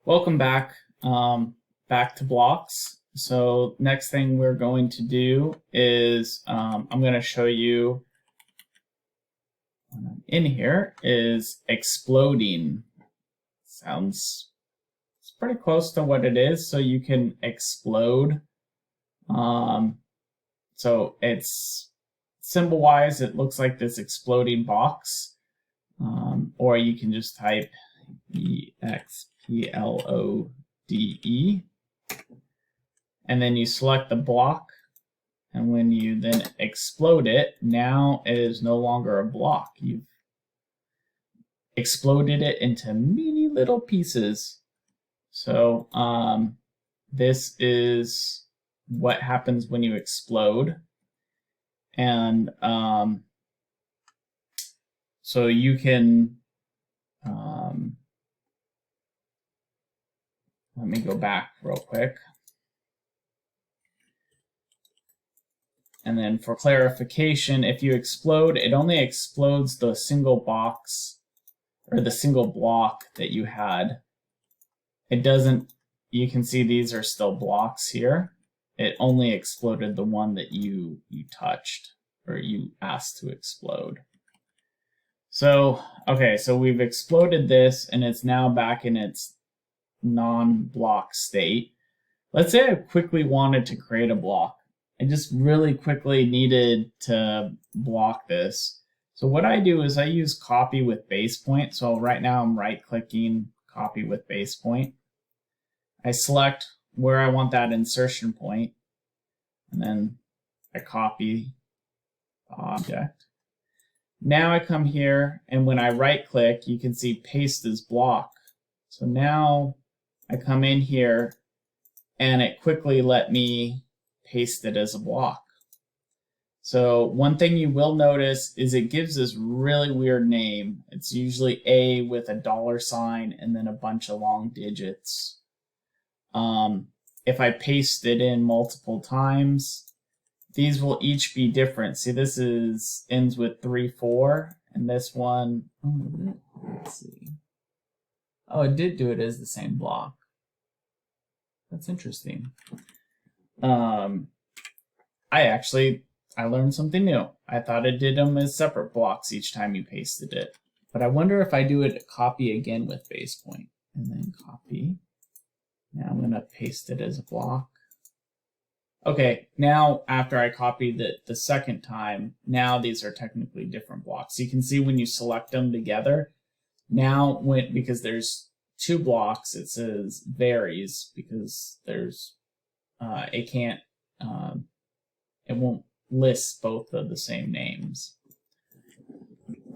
Welcome back, back to blocks. So next thing we're going to do is I'm going to show you in here is exploding. Sounds it's pretty close to what it is. So you can explode. So it's symbol wise, it looks like this exploding box, or you can just type EXPLODE, and then you select the block, and when you then explode it, now it is no longer a block. You've exploded it into many little pieces. So this is what happens when you explode. And so you can let me go back real quick. And then for clarification, if you explode, it only explodes the single box or the single block that you had. It doesn't, you can see these are still blocks here. It only exploded the one that you touched or you asked to explode. So, okay, so we've exploded this and it's now back in its non-block state. Let's say I quickly wanted to create a block. I just really quickly needed to block this. So what I do is I use copy with base point. So right now I'm right-clicking copy with base point. I select where I want that insertion point, and then I copy the object. Now I come here, and when I right-click, you can see paste as block. So now I come in here, and it quickly let me paste it as a block. So one thing you will notice is it gives this really weird name. It's usually A with a $sign and then a bunch of long digits. If I paste it in multiple times, these will each be different. See, this ends with 3, 4, and this one, let's see. Oh, it did do it as the same block. That's interesting. I learned something new. I thought it did them as separate blocks each time you pasted it. But I wonder if I do it copy again with base point, and then copy. Now I'm going to paste it as a block. Okay, now after I copied it the second time, now these are technically different blocks. You can see when you select them together, now because there's 2 blocks, it says varies because there's it won't list both of the same names.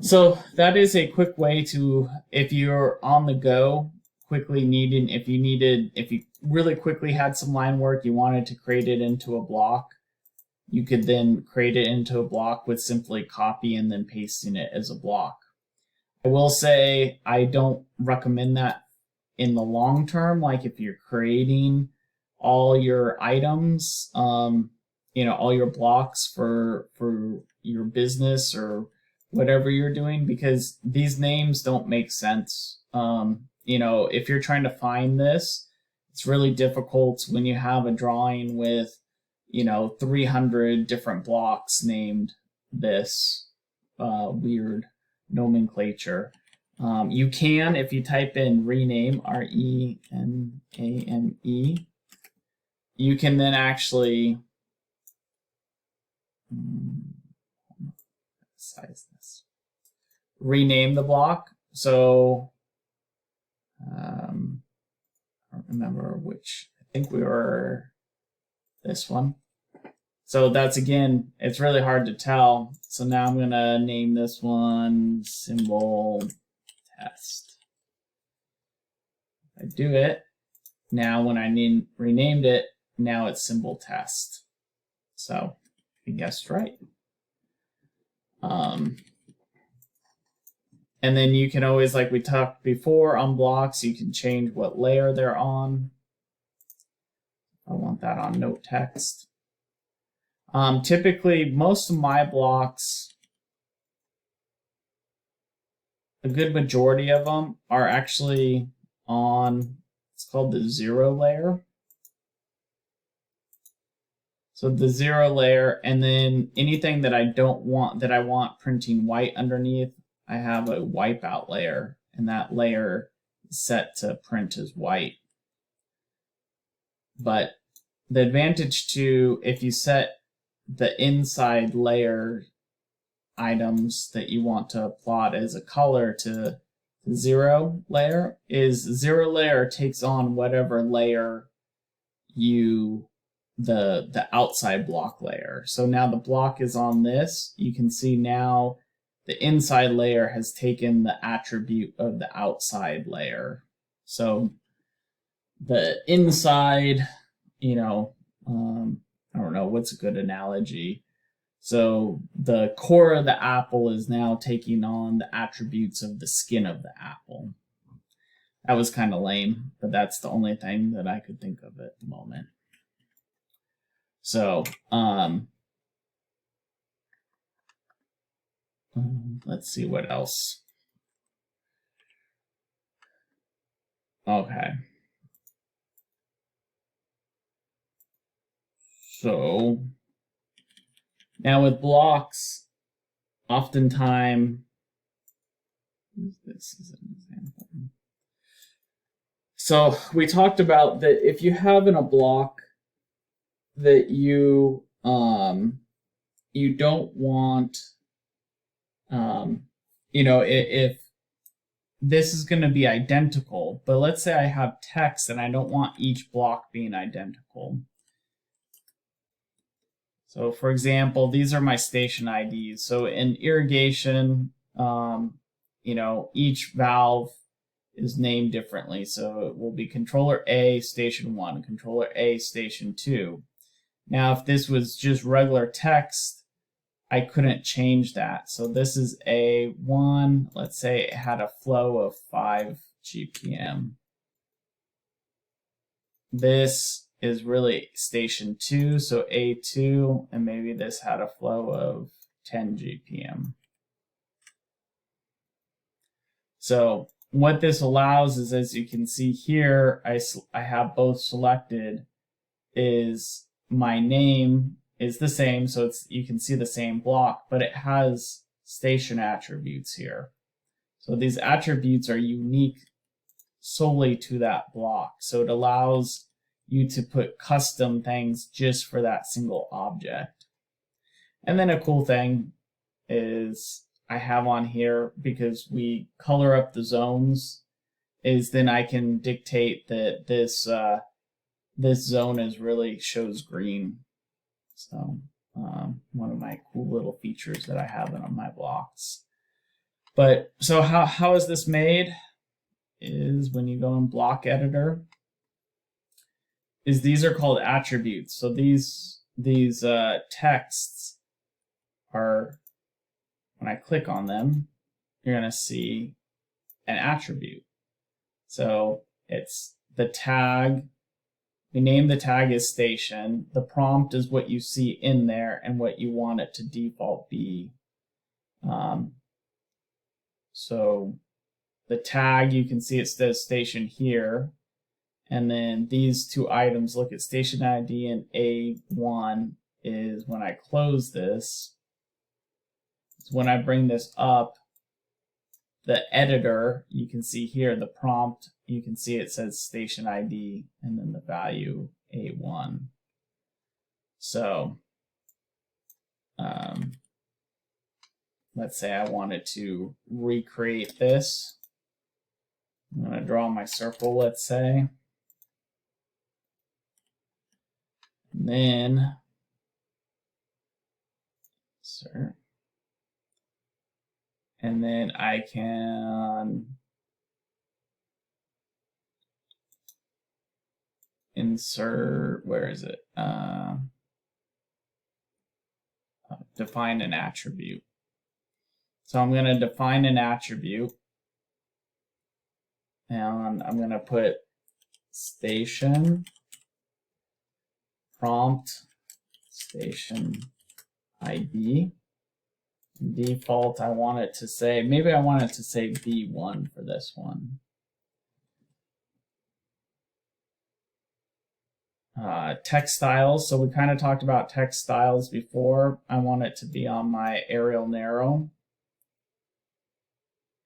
So that is a quick way to, if you're on the go, quickly if you really quickly had some line work, you wanted to create it into a block, you could then create it into a block with simply copy and then pasting it as a block. I will say I don't recommend that in the long term. Like if you're creating all your items, all your blocks for your business or whatever you're doing, because these names don't make sense. If you're trying to find this, it's really difficult when you have a drawing with, 300 different blocks named this weird nomenclature. You can, if you type in rename, RENAME, you can then actually size this, rename the block. So I don't remember which, I think we were this one. So that's, again, it's really hard to tell. So now I'm going to name this one symbol test. If I do it, now when I renamed it, now it's symbol test. So you guessed right. And then you can always, like we talked before on blocks, you can change what layer they're on. I want that on note text. Typically, most of my blocks, a good majority of them are actually on, it's called the 0 layer. So the 0 layer, and then anything that I don't want, that I want printing white underneath, I have a wipeout layer, and that layer is set to print as white. But the advantage to, if you set the inside layer items that you want to plot as a color to 0 layer, is 0 layer takes on whatever layer the outside block layer. So now the block is on this. You can see now the inside layer has taken the attribute of the outside layer. So the inside, I don't know, what's a good analogy? So the core of the apple is now taking on the attributes of the skin of the apple. That was kind of lame, but that's the only thing that I could think of at the moment. So, let's see what else. Okay. So, now with blocks, oftentimes, this is an example. So we talked about that if you have in a block that you don't want, if this is going to be identical, but let's say I have text and I don't want each block being identical. So for example, these are my station IDs. So in irrigation, each valve is named differently. So it will be controller A, station 1, controller A, station 2. Now, if this was just regular text, I couldn't change that. So this is A1. Let's say it had a flow of 5 GPM. This is really station 2, so A2, and maybe this had a flow of 10 GPM. So what this allows is, as you can see here, I have both selected, is my name is the same, so you can see the same block, but it has station attributes here. So these attributes are unique solely to that block. So it allows you to put custom things just for that single object. And then a cool thing is I have on here, because we color up the zones, is then I can dictate that this zone really shows green. So one of my cool little features that I have on my blocks. But so how is this made? Is when you go in block editor, is these are called attributes. So these texts are, when I click on them, you're going to see an attribute. So it's the tag. We name the tag as station. The prompt is what you see in there and what you want it to default be. So the tag, you can see it says station here. And then these two items, look at station ID and A1 is when I close this. So when I bring this up, the editor, you can see here, the prompt, you can see it says station ID and then the value A1. So let's say I wanted to recreate this. I'm going to draw my circle, let's say. And then, and then I can insert, where is it? Define an attribute. So I'm going to define an attribute, and I'm going to put station prompt station ID. Default, I want it to say, maybe I want it to say B1 for this one. text styles. So we kind of talked about text styles before. I want it to be on my Arial Narrow.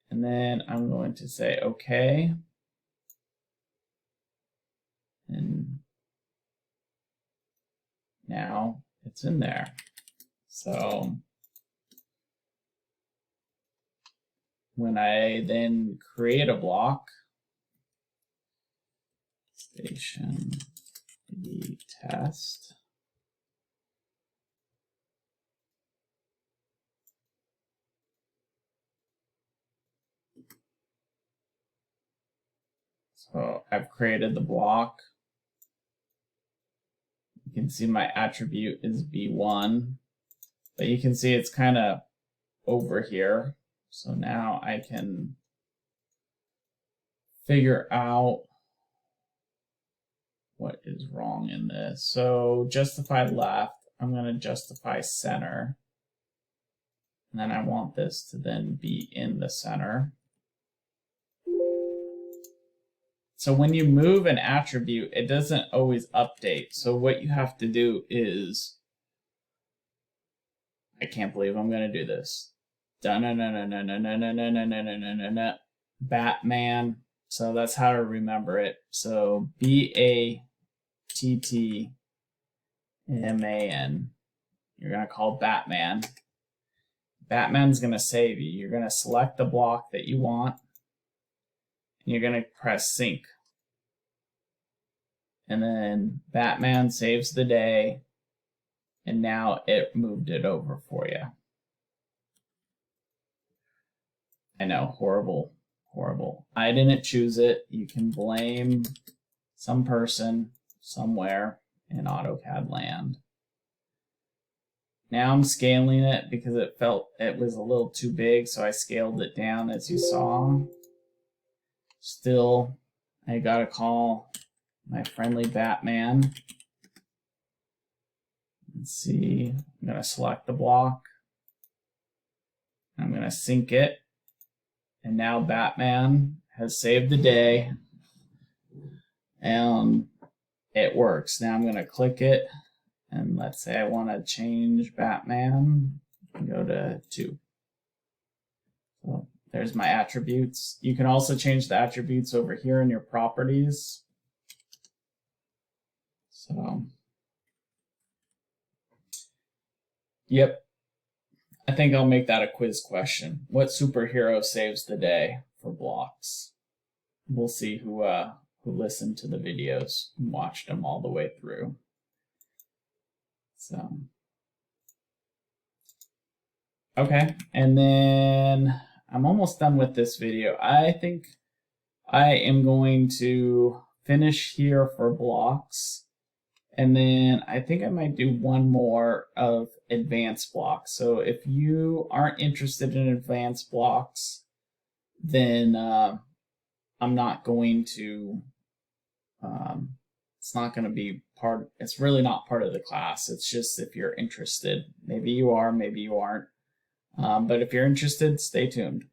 And then I'm going to say OK. And now it's in there. So when I then create a block, station ID test, so I've created the block. You can see my attribute is B1, but you can see it's kind of over here. So now I can figure out what is wrong in this. So justify left, I'm going to justify center. And then I want this to then be in the center. So when you move an attribute, it doesn't always update. So what you have to do is, I can't believe I'm going to do this. Batman. So that's how to remember it. So BATTMAN. You're going to call Batman. Batman's going to save you. You're going to select the block that you want. And you're going to press sync. And then Batman saves the day. And now it moved it over for you. I know, horrible, horrible. I didn't choose it. You can blame some person somewhere in AutoCAD land. Now I'm scaling it because it felt it was a little too big, so I scaled it down as you saw. Still, I gotta call my friendly Batman. Let's see, I'm gonna select the block. I'm gonna sync it. And now Batman has saved the day. And it works. Now I'm gonna click it. And let's say I wanna change Batman. Go to 2. So there's my attributes. You can also change the attributes over here in your properties. So, yep. I think I'll make that a quiz question. What superhero saves the day for blocks? We'll see who listened to the videos and watched them all the way through. So, okay, and then I'm almost done with this video. I think I am going to finish here for blocks. And then I think I might do one more of advanced blocks. So if you aren't interested in advanced blocks, then I'm not going to, it's not going to be part, it's really not part of the class. It's just if you're interested. Maybe you are, maybe you aren't. But if you're interested, stay tuned.